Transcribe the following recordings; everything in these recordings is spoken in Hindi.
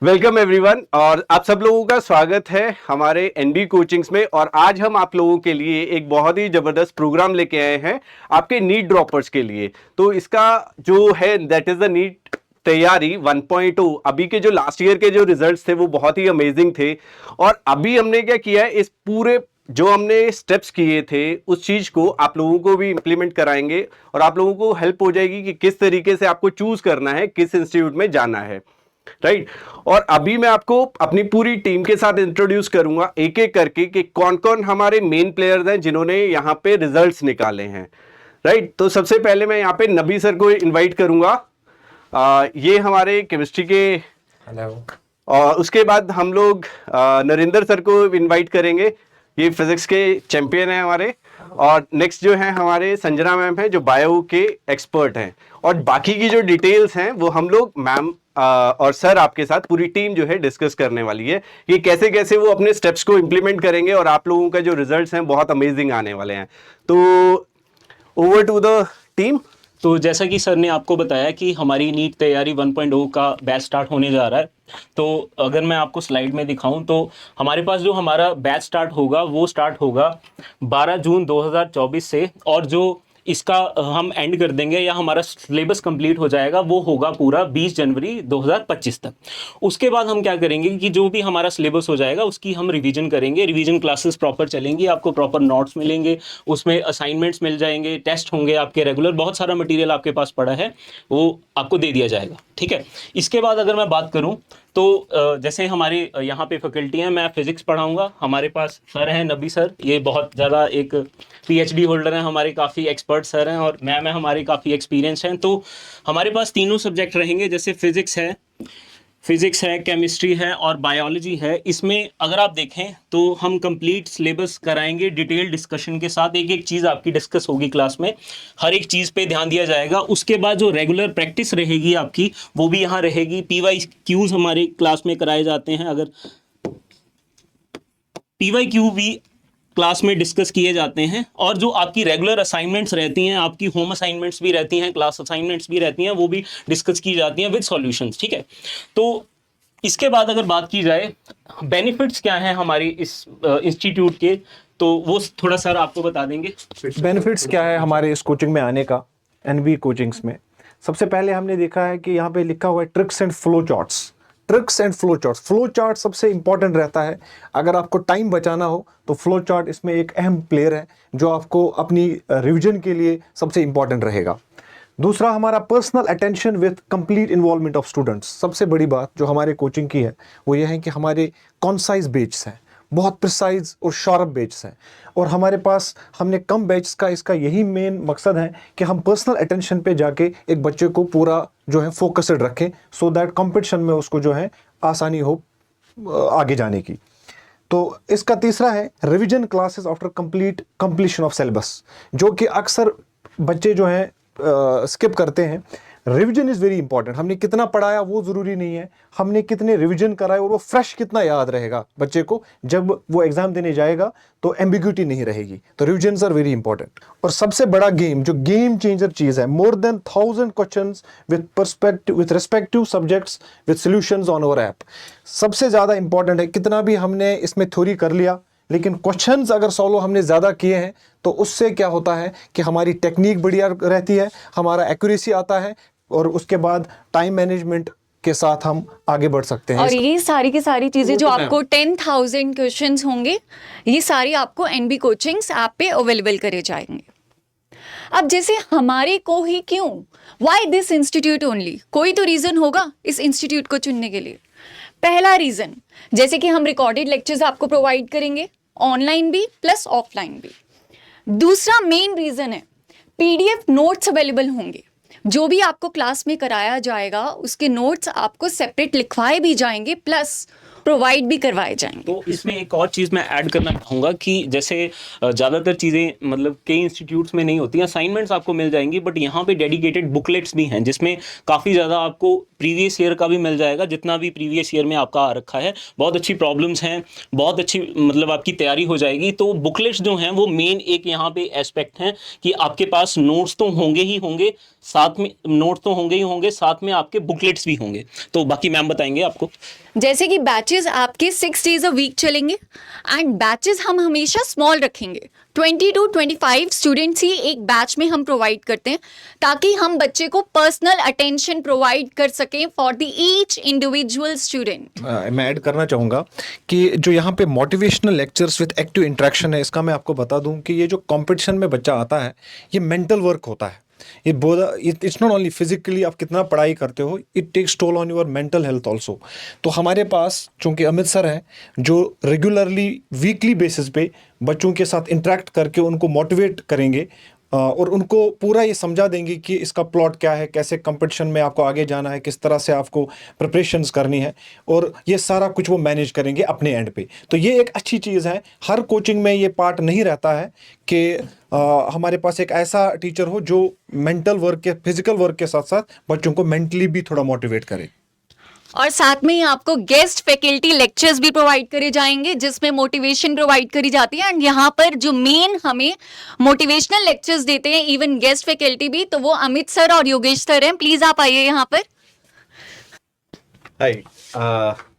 वेलकम एवरीवन और आप सब लोगों का स्वागत है हमारे एनबी कोचिंग्स में। और आज हम आप लोगों के लिए एक बहुत ही ज़बरदस्त प्रोग्राम लेके आए हैं आपके नीट ड्रॉपर्स के लिए। तो इसका जो है दैट इज़ द नीट तैयारी 1.0। अभी के जो लास्ट ईयर के जो रिजल्ट्स थे वो बहुत ही अमेजिंग थे। और अभी हमने क्या किया है, इस पूरे जो हमने स्टेप्स किए थे उस चीज़ को आप लोगों को भी इम्प्लीमेंट कराएंगे और आप लोगों को हेल्प हो जाएगी कि किस तरीके से आपको चूज करना है, किस इंस्टीट्यूट में जाना है, राइट। और अभी मैं आपको अपनी पूरी टीम के साथ इंट्रोड्यूस करूंगा एक एक करके कि कौन कौन हमारे मेन प्लेयर्स हैं जिन्होंने यहाँ पे रिजल्ट्स निकाले हैं, राइट। तो सबसे पहले मैं यहाँ पे नबी सर को इनवाइट करूंगा। ये हमारे केमिस्ट्री के हेलो। और उसके बाद हम लोग नरेंद्र सर को इनवाइट करेंगे, ये फिजिक्स के चैंपियन हैं हमारे। और नेक्स्ट जो है हमारे संजना मैम हैं जो बायो के एक्सपर्ट हैं। और बाकी की जो डिटेल्स हैं वो हम लोग मैम और सर आपके साथ पूरी टीम जो है डिस्कस करने वाली है कि कैसे कैसे वो अपने स्टेप्स को इम्प्लीमेंट करेंगे और आप लोगों का जो रिजल्ट्स हैं बहुत अमेजिंग आने वाले हैं। तो ओवर टू द टीम। तो जैसा कि सर ने आपको बताया कि हमारी नीट तैयारी 1.0 का बैच स्टार्ट होने जा रहा है। तो अगर मैं आपको स्लाइड में दिखाऊं तो हमारे पास जो हमारा बैच स्टार्ट होगा वो स्टार्ट होगा 12 जून 2024 से, और जो इसका हम एंड कर देंगे या हमारा सिलेबस कंप्लीट हो जाएगा वो होगा पूरा 20 जनवरी 2025 तक। उसके बाद हम क्या करेंगे कि जो भी हमारा सिलेबस हो जाएगा उसकी हम रिवीजन करेंगे। रिवीजन क्लासेस प्रॉपर चलेंगी, आपको प्रॉपर नोट्स मिलेंगे, उसमें असाइनमेंट्स मिल जाएंगे, टेस्ट होंगे आपके रेगुलर, बहुत सारा मटेरियल आपके पास पड़ा है वो आपको दे दिया जाएगा, ठीक है। इसके बाद अगर मैं बात करूं तो जैसे हमारे यहाँ पे फैकल्टी हैं, मैं फिजिक्स पढ़ाऊंगा। हमारे पास सर हैं नबी सर, ये बहुत ज़्यादा एक पीएचडी होल्डर हैं, हमारे काफ़ी एक्सपर्ट सर हैं, और मैम है हमारे काफ़ी एक्सपीरियंस हैं। तो हमारे पास तीनों सब्जेक्ट रहेंगे, जैसे फिजिक्स है, केमिस्ट्री है और बायोलॉजी है। इसमें अगर आप देखें तो हम कंप्लीट सिलेबस कराएंगे डिटेल डिस्कशन के साथ, एक एक चीज़ आपकी डिस्कस होगी क्लास में, हर एक चीज़ पे ध्यान दिया जाएगा। उसके बाद जो रेगुलर प्रैक्टिस रहेगी आपकी वो भी यहाँ रहेगी। PYQs हमारे क्लास में कराए जाते हैं, अगर PYQ भी क्लास में डिस्कस किए जाते हैं। और जो आपकी रेगुलर असाइनमेंट्स रहती हैं, आपकी होम असाइनमेंट्स भी रहती हैं, क्लास असाइनमेंट्स भी रहती हैं, वो भी डिस्कस की जाती हैं विद सॉल्यूशंस, ठीक है। तो इसके बाद अगर बात की जाए बेनिफिट्स क्या हैं हमारी इस इंस्टीट्यूट के, तो वो थोड़ा सर आपको बता देंगे। बेनिफिट्स क्या है हमारे इस कोचिंग में आने का, एनबी कोचिंग्स में। सबसे पहले हमने देखा है कि यहाँ पे लिखा हुआ है tricks and flow charts. Flow chart सबसे इंपॉर्टेंट रहता है। अगर आपको टाइम बचाना हो तो फ्लो चार्ट इसमें एक अहम प्लेयर है जो आपको अपनी रिवीजन के लिए सबसे इंपॉर्टेंट रहेगा। दूसरा, हमारा personal attention with complete involvement of students. सबसे बड़ी बात जो हमारे कोचिंग की है वो ये है कि हमारे कॉन्साइज बैचेस हैं, बहुत प्रिसाइज और शार्प बैचेस हैं। और हमारे पास हमने कम बैचेस का इसका यही मेन मकसद है कि हम पर्सनल अटेंशन पे जाके एक बच्चे को पूरा जो है फोकस्ड रखें, सो दैट कंपटीशन में उसको जो है आसानी हो आगे जाने की। तो इसका तीसरा है revision classes after completion of syllabus, जो कि अक्सर बच्चे जो हैं स्किप करते हैं। Revision is very important. हमने कितना पढ़ाया वो ज़रूरी नहीं है, हमने कितने रिवीजन कराए और वो फ्रेश कितना याद रहेगा बच्चे को जब वो एग्जाम देने जाएगा, तो एम्बिग्यूटी नहीं रहेगी। तो रिवीजन्स आर वेरी इंपॉर्टेंट। और सबसे बड़ा जो गेम चेंजर चीज़ है, more than 1000 questions with respective subjects with solutions on our app. सबसे ज़्यादा इंपॉर्टेंट है, कितना भी हमने इसमें थ्योरी कर लिया लेकिन क्वेश्चंस अगर सॉल्व हमने ज़्यादा किए हैं तो उससे क्या होता है कि हमारी टेक्निक बढ़िया रहती है, हमारा एक्यूरेसी आता है, और उसके बाद टाइम मैनेजमेंट के साथ हम आगे बढ़ सकते हैं। और ये सारी की सारी चीज़ें जो आपको 10,000 क्वेश्चंस होंगे, ये सारी आपको एनबी कोचिंग्स ऐप पे अवेलेबल करे जाएंगे। अब जैसे हमारे को ही क्यों, वाई दिस इंस्टीट्यूट ओनली? कोई तो रीज़न होगा इस इंस्टीट्यूट को चुनने के लिए। पहला रीज़न, जैसे कि हम रिकॉर्डेड लेक्चर्स आपको प्रोवाइड करेंगे, ऑनलाइन भी प्लस ऑफलाइन भी। दूसरा मेन रीज़न है PDF नोट्स अवेलेबल होंगे। जो भी आपको क्लास में कराया जाएगा उसके नोट्स आपको सेपरेट लिखवाए भी जाएंगे, प्लस प्रोवाइड भी करवाए जाएंगे। तो इसमें एक और चीज़ मैं ऐड करना चाहूँगा कि जैसे ज़्यादातर चीज़ें मतलब कई इंस्टीट्यूट्स में नहीं होती हैं, असाइनमेंट्स आपको मिल जाएंगी, बट यहाँ पे डेडिकेटेड बुकलेट्स भी हैं जिसमें काफ़ी ज़्यादा आपको प्रीवियस ईयर का भी मिल जाएगा, जितना भी प्रीवियस ईयर में आपका आ रखा है। बहुत अच्छी प्रॉब्लम्स हैं, बहुत अच्छी मतलब आपकी तैयारी हो जाएगी। तो बुकलेट्स जो हैं वो मेन एक यहाँ पे एस्पेक्ट हैं कि आपके पास नोट्स तो होंगे ही होंगे, साथ में नोट्स तो होंगे ही होंगे, साथ में आपके बुकलेट्स भी होंगे। तो बाकी मैम बताएंगे आपको। जैसे कि बैचेस आपके 6 डेज अ वीक चलेंगे एंड बैचेस हम हमेशा स्मॉल रखेंगे। 20 to 25 स्टूडेंट्स ही एक बैच में हम प्रोवाइड करते हैं ताकि हम बच्चे को पर्सनल अटेंशन प्रोवाइड कर सकें for the each individual student. मैं ऐड करना चाहूँगा कि जो यहाँ पे motivational lectures with active interaction है, इसका मैं आपको बता दूँ कि ये जो कंपटीशन में बच्चा आता है ये मेंटल वर्क होता है। ये बोला इट्स नॉट ओनली फिजिकली आप कितना पढ़ाई करते हो, it takes toll on your mental health also. तो हमारे पास चूँकि अमित सर हैं जो रेगुलरली वीकली बेसिस पे बच्चों के साथ इंटरेक्ट करके उनको मोटिवेट करेंगे और उनको पूरा ये समझा देंगे कि इसका प्लॉट क्या है, कैसे कंपटीशन में आपको आगे जाना है, किस तरह से आपको प्रिपरेशंस करनी है, और ये सारा कुछ वो मैनेज करेंगे अपने एंड पे। तो ये एक अच्छी चीज़ है। हर कोचिंग में ये पार्ट नहीं रहता है कि हमारे पास एक ऐसा टीचर हो जो मेंटल वर्क के फिजिकल वर्क के साथ साथ बच्चों को मेंटली भी थोड़ा मोटिवेट करे। और साथ में ही आपको गेस्ट फैकल्टी लेक्चर्स भी प्रोवाइड करे जाएंगे जिसमें मोटिवेशन प्रोवाइड करी जाती है। एंड यहाँ पर जो मेन हमें मोटिवेशनल लेक्चर्स देते हैं इवन गेस्ट फैकल्टी भी, तो वो अमित सर और योगेश सर हैं। प्लीज आप आइए यहाँ पर। हाय,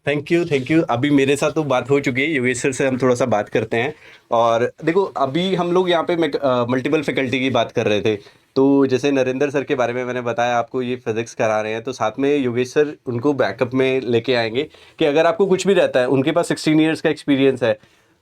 थैंक यू। अभी मेरे साथ तो बात हो चुकी है, योगेश सर से हम थोड़ा सा बात करते हैं। और देखो अभी हम लोग यहाँ पे मल्टीपल फैकल्टी की बात कर रहे थे, तो जैसे नरेंद्र सर के बारे में मैंने बताया आपको, ये फिजिक्स करा रहे हैं, तो साथ में योगेश सर उनको बैकअप में लेके आएंगे कि अगर आपको कुछ भी रहता है, उनके पास 16 ईयर्स का एक्सपीरियंस है,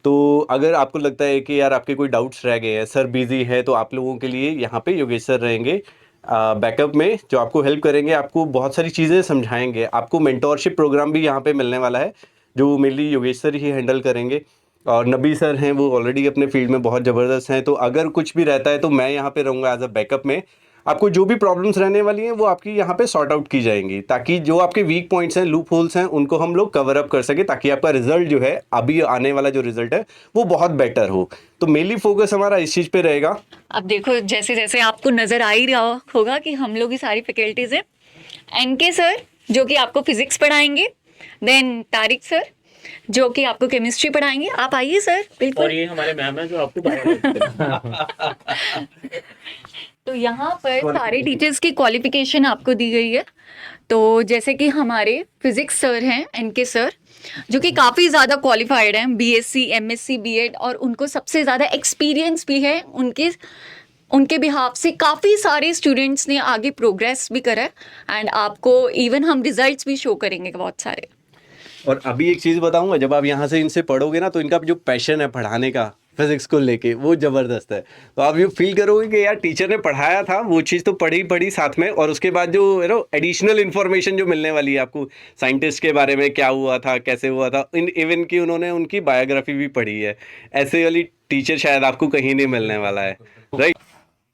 तो अगर आपको लगता है कि यार आपके कोई डाउट्स रह गए हैं, सर बिजी है, तो आप लोगों के लिए यहाँ पे योगेश सर रहेंगे बैकअप में, जो आपको हेल्प करेंगे, आपको बहुत सारी चीज़ें समझाएंगे। आपको मेंटोरशिप प्रोग्राम भी यहाँ पे मिलने वाला है जो मेनली योगेश सर ही हैंडल करेंगे। और नबी सर हैं, वो ऑलरेडी अपने फील्ड में बहुत ज़बरदस्त हैं, तो अगर कुछ भी रहता है तो मैं यहाँ पे रहूँगा एज अ बैकअप में। आपको जो भी प्रॉब्लम्स रहने वाली हैं वो आपकी यहाँ पे सॉर्ट आउट की जाएंगी, ताकि जो आपके वीक पॉइंट्स हैं, लूप होल्स हैं, उनको हम लोग कवर अप कर सके, ताकि आपका रिजल्ट जो है, अभी आने वाला जो रिजल्ट है वो बहुत बेटर हो। तो मेनली फोकस हमारा इस चीज़ पे रहेगा। अब देखो जैसे जैसे आपको नजर आ ही रहा होगा कि हम लोग की सारी फैकल्टीज हैं। एनके सर जो कि आपको फिजिक्स पढ़ाएंगे, देन तारिक सर जो कि आपको केमिस्ट्री पढ़ाएंगे। आप आइए सर, बिल्कुल। और ये हमारे मैम है जो आपको पढ़ाएंगे। तो यहाँ पर सारे टीचर्स की क्वालिफिकेशन आपको दी गई है। तो जैसे कि हमारे फिजिक्स सर हैं एनके सर, जो कि काफ़ी ज़्यादा क्वालिफाइड हैं, बीएससी, एमएससी, बीएड, और उनको सबसे ज़्यादा एक्सपीरियंस भी है। उनके बिहाफ से काफ़ी सारे स्टूडेंट्स ने आगे प्रोग्रेस भी करा है एंड आपको इवन हम रिजल्ट्स भी शो करेंगे बहुत सारे। और अभी एक चीज़ बताऊंगा, जब आप यहाँ से इनसे पढ़ोगे ना, तो इनका जो पैशन है पढ़ाने का फिजिक्स को लेके, वो ज़बरदस्त है। तो आप ये फील करोगे कि यार टीचर ने पढ़ाया था, वो चीज़ तो पढ़ी साथ में, और उसके बाद जो एडिशनल इन्फॉर्मेशन जो मिलने वाली है आपको, साइंटिस्ट के बारे में क्या हुआ था, कैसे हुआ था, इवन कि उन्होंने उनकी बायोग्राफी भी पढ़ी है। ऐसे वाली टीचर शायद आपको कहीं नहीं मिलने वाला है, राइट।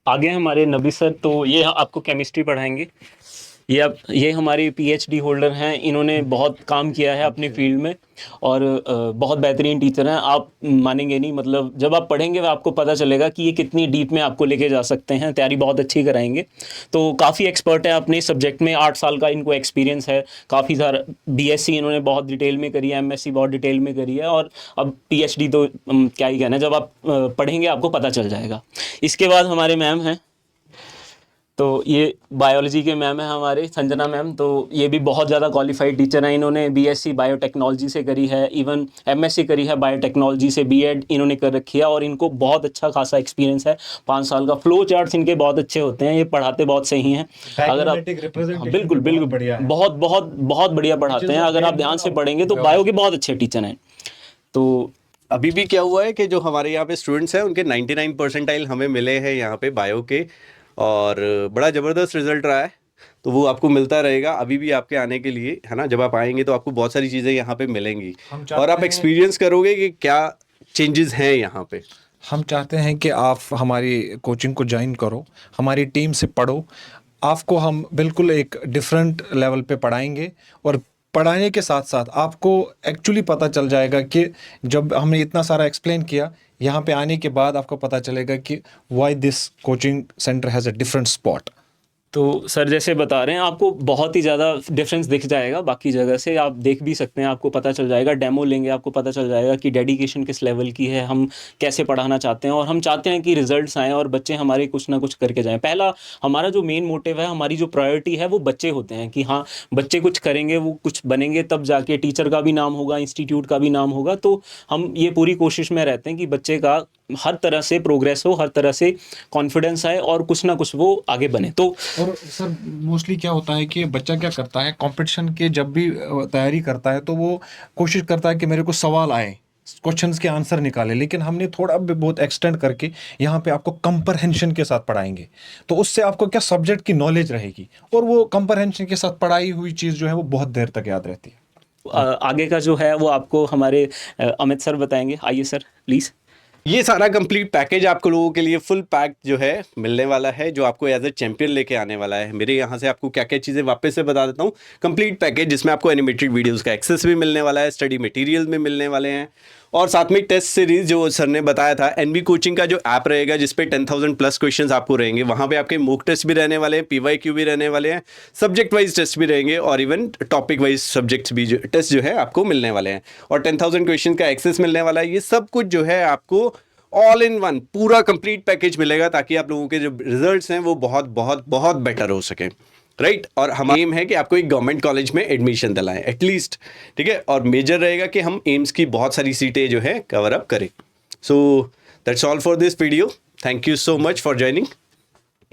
आगे हमारे नबी सर, तो ये आपको केमिस्ट्री पढ़ाएंगे। ये हमारे पीएचडी होल्डर हैं, इन्होंने बहुत काम किया है अपनी फील्ड में और बहुत बेहतरीन टीचर हैं। आप मानेंगे नहीं, मतलब जब आप पढ़ेंगे आपको पता चलेगा कि ये कितनी डीप में आपको लेके जा सकते हैं। तैयारी बहुत अच्छी कराएंगे। तो काफ़ी एक्सपर्ट है अपने सब्जेक्ट में, 8 साल का इनको एक्सपीरियंस है। काफ़ी सारा बीएससी इन्होंने बहुत डिटेल में करी है, एमएससी बहुत डिटेल में करी है, और अब पीएचडी तो क्या ही कहना है, जब आप पढ़ेंगे आपको पता चल जाएगा। इसके बाद हमारे मैम हैं, तो ये बायोलॉजी के मैम है हमारे संजना मैम। तो ये भी बहुत ज़्यादा क्वालिफाइड टीचर हैं। इन्होंने बीएससी बायोटेक्नोलॉजी से करी है, इवन एमएससी करी है बायोटेक्नोलॉजी से, बीएड इन्होंने कर रखी है, और इनको बहुत अच्छा खासा एक्सपीरियंस है 5 साल का। फ्लो चार्ट्स इनके बहुत अच्छे होते हैं, ये पढ़ाते बहुत सही हैं। अगर आप बिल्कुल बहुत बढ़िया पढ़ाते हैं। अगर आप ध्यान से पढ़ेंगे तो बायो के बहुत अच्छे टीचर हैं। तो अभी भी क्या हुआ है कि जो हमारे यहाँ पे स्टूडेंट्स हैं उनके 99 परसेंटाइल हमें मिले हैं यहाँ पे बायो के, और बड़ा ज़बरदस्त रिजल्ट रहा है। तो वो आपको मिलता रहेगा अभी भी आपके आने के लिए, है ना। जब आप आएंगे तो आपको बहुत सारी चीज़ें यहाँ पे मिलेंगी और आप एक्सपीरियंस करोगे कि क्या चेंजेस हैं यहाँ पे। हम चाहते हैं कि आप हमारी कोचिंग को ज्वाइन करो, हमारी टीम से पढ़ो। आपको हम बिल्कुल एक डिफरेंट लेवल पे पढ़ाएंगे और पढ़ाने के साथ साथ आपको एक्चुअली पता चल जाएगा कि जब हमने इतना सारा एक्सप्लेन किया, यहाँ पे आने के बाद आपको पता चलेगा कि why this coaching centre has a different spot. तो सर जैसे बता रहे हैं आपको बहुत ही ज़्यादा डिफरेंस दिख जाएगा बाकी जगह से, आप देख भी सकते हैं, आपको पता चल जाएगा, डेमो लेंगे आपको पता चल जाएगा कि डेडिकेशन किस लेवल की है, हम कैसे पढ़ाना चाहते हैं और हम चाहते हैं कि रिजल्ट्स आएँ और बच्चे हमारे कुछ ना कुछ करके जाएं। पहला हमारा जो मेन मोटिव है, हमारी जो प्रायोरिटी है वो बच्चे होते हैं कि हाँ बच्चे कुछ करेंगे, वो कुछ बनेंगे, तब जाके टीचर का भी नाम होगा, इंस्टीट्यूट का भी नाम होगा। तो हम ये पूरी कोशिश में रहते हैं कि बच्चे का हर तरह से प्रोग्रेस हो, हर तरह से कॉन्फिडेंस आए और कुछ ना कुछ वो आगे बने। तो और सर मोस्टली क्या होता है कि बच्चा क्या करता है, कंपटीशन के जब भी तैयारी करता है तो वो कोशिश करता है कि मेरे को सवाल आए, क्वेश्चंस के आंसर निकाले, लेकिन हमने थोड़ा भी बहुत एक्सटेंड करके यहाँ पे आपको कंप्रहेंशन के साथ पढ़ाएंगे। तो उससे आपको क्या सब्जेक्ट की नॉलेज रहेगी और वो कंप्रहेंशन के साथ पढ़ाई हुई चीज़ जो है वो बहुत देर तक याद रहती है। आगे का जो है वो आपको हमारे अमित सर बताएंगे। आइए सर प्लीज़। ये सारा कंप्लीट पैकेज आपको लोगों के लिए फुल पैक जो है मिलने वाला है, जो आपको एज ए चैंपियन लेके आने वाला है। मेरे यहाँ से आपको क्या क्या चीज़ें वापस से बता देता हूँ। कंप्लीट पैकेज जिसमें आपको एनिमेटेड वीडियोस का एक्सेस भी मिलने वाला है, स्टडी मटेरियल में मिलने वाले हैं और साथ में टेस्ट सीरीज जो सर ने बताया था, एनबी कोचिंग का जो ऐप रहेगा जिसपे 10,000 प्लस क्वेश्चंस आपको रहेंगे। वहाँ पे आपके मॉक टेस्ट भी रहने वाले हैं, PYQ भी रहने वाले हैं, सब्जेक्ट वाइज टेस्ट भी रहेंगे और इवन टॉपिक वाइज सब्जेक्ट्स भी जो टेस्ट जो है आपको मिलने वाले हैं और 10,000 क्वेश्चन का एक्सेस मिलने वाला है। ये सब कुछ जो है आपको ऑल इन वन पूरा कंप्लीट पैकेज मिलेगा ताकि आप लोगों के जो रिजल्ट्स हैं वो बहुत बहुत बहुत बेटर हो सके, राइट। और हमारा एम है कि आपको एक गवर्नमेंट कॉलेज में एडमिशन दिलाएं एटलीस्ट, ठीक है। और मेजर रहेगा कि हम एम्स की बहुत सारी सीटें जो है कवर अप करें। So that's all for this video. Thank you so much for joining.